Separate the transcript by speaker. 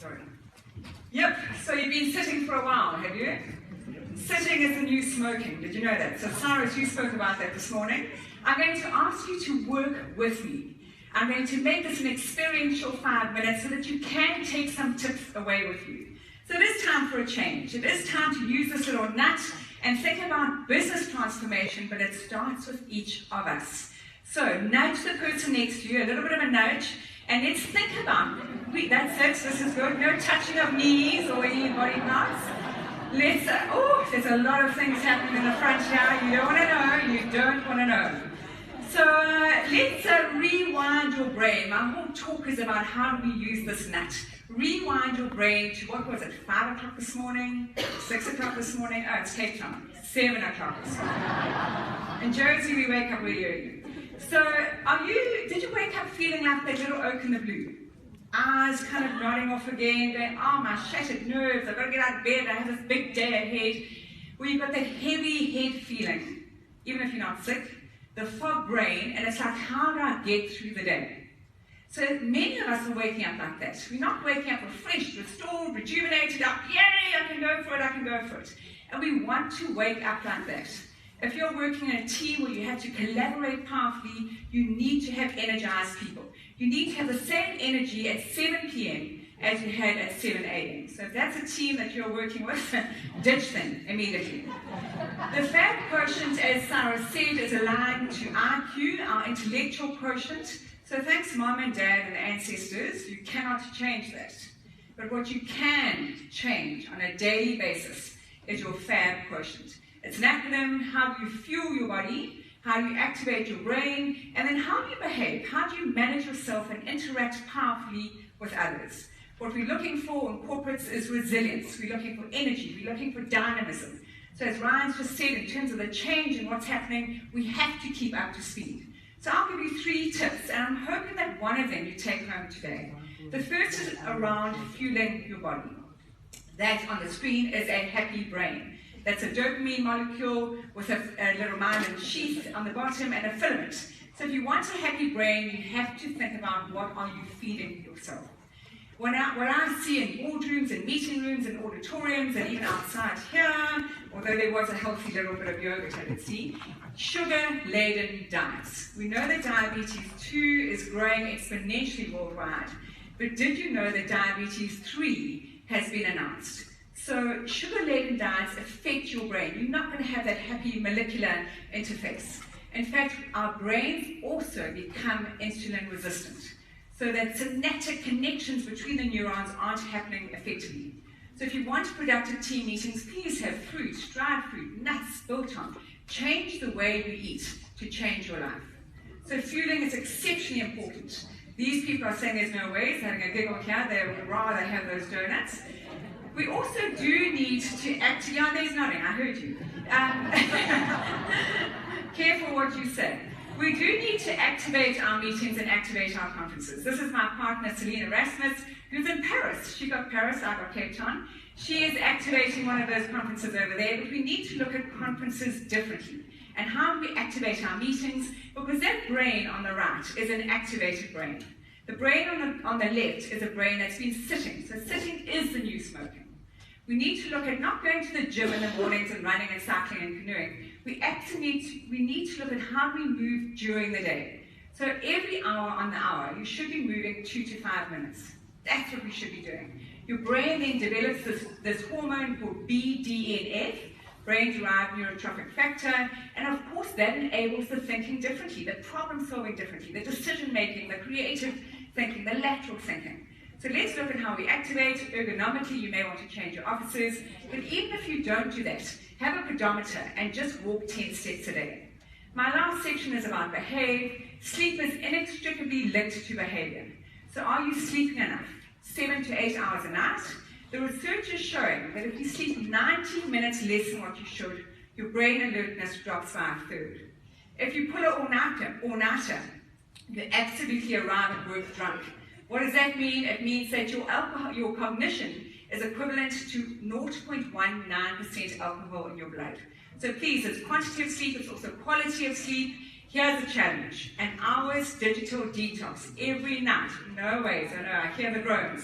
Speaker 1: Sorry. Yep, so you've been sitting for a while, have you? Sitting is the new smoking, did you know that? So Cyrus, you spoke about that this morning. I'm going to ask you to work with me. I'm going to make this an experiential 5 minutes so that you can take some tips away with you. So it is time for a change. It is time to use this little nut and think about business transformation, but it starts with each of us. So nudge the person next to you, a little bit of a nudge, and let's think about, that's it, this is good, no touching of knees or any body parts. Let's, there's a lot of things happening in the front here, you don't want to know, you don't want to know. So let's rewind your brain. My whole talk is about how do we use this nut. Rewind your brain to, what was it, 5 o'clock this morning, 6 o'clock this morning, oh, it's Cape Town, 7 o'clock this morning. And Josie, we wake up really early. So did you wake up feeling like that little oak in the blue? Eyes kind of nodding off again, going, oh, my shattered nerves, I've got to get out of bed, I have this big day ahead. Where you've got that heavy head feeling, even if you're not sick, the fog brain, and it's like, how do I get through the day? So many of us are waking up like that. We're not waking up refreshed, restored, rejuvenated, up, yay, I can go for it, I can go for it. And we want to wake up like that. If you're working in a team where you have to collaborate powerfully, you need to have energized people. You need to have the same energy at 7 p.m. as you had at 7 a.m. So if that's a team that you're working with, ditch them immediately. The FAB quotient, as Sarah said, is aligned to IQ, our intellectual quotient. So thanks Mom and Dad and ancestors, you cannot change that. But what you can change on a daily basis is your FAB quotient. It's an acronym. How do you fuel your body? How do you activate your brain? And then how do you behave? How do you manage yourself and interact powerfully with others? What we're looking for in corporates is resilience. We're looking for energy. We're looking for dynamism. So as Ryan's just said, in terms of the change and what's happening, we have to keep up to speed. So I'll give you 3 tips, and I'm hoping that one of them you take home today. The first is around fueling your body. That on the screen is a happy brain. That's a dopamine molecule with a little myelin sheath on the bottom and a filament. So if you want a happy brain, you have to think about what are you feeding yourself. What I see in boardrooms and meeting rooms and auditoriums and even outside here, although there was a healthy little bit of yogurt I could see, sugar-laden diets. We know that diabetes 2 is growing exponentially worldwide, but did you know that diabetes 3 has been announced? So sugar-laden diets affect your brain. You're not going to have that happy molecular interface. In fact, our brains also become insulin resistant. So that synaptic connections between the neurons aren't happening effectively. So if you want productive team meetings, please have fruit, dried fruit, nuts, biltong. Change the way you eat to change your life. So fueling is exceptionally important. These people are saying there's no way, they're having a giggle here, they would rather have those donuts. We also do need to act, yeah, there's nothing, I heard you. Careful what you say. We do need to activate our meetings and activate our conferences. This is my partner, Celynn, who's in Paris. She got Paris, I got Cape Town. She is activating one of those conferences over there, but we need to look at conferences differently. And how do we activate our meetings? Because that brain on the right is an activated brain. The brain on the left is a brain that's been sitting. So sitting is the new smoking. We need to look at not going to the gym in the mornings and running and cycling and canoeing. We need to look at how we move during the day. So every hour on the hour, you should be moving 2 to 5 minutes. That's what we should be doing. Your brain then develops this hormone called BDNF, brain-derived neurotrophic factor, and of course that enables the thinking differently, the problem-solving differently, the decision-making, the creative thinking, the lateral thinking. So let's look at how we activate. Ergonomically, you may want to change your offices, but even if you don't do that, have a pedometer and just walk 10 steps a day. My last section is about behave. Sleep is inextricably linked to behavior. So are you sleeping enough? 7 to 8 hours a night? The research is showing that if you sleep 90 minutes less than what you should, your brain alertness drops by 1/3. If you pull an all-nighter, you absolutely arrive at work drunk. What does that mean? It means that your cognition is equivalent to 0.19% alcohol in your blood. So please, it's quantity of sleep, it's also quality of sleep. Here's the challenge: an hour's digital detox every night. No ways, I know, I hear the groans.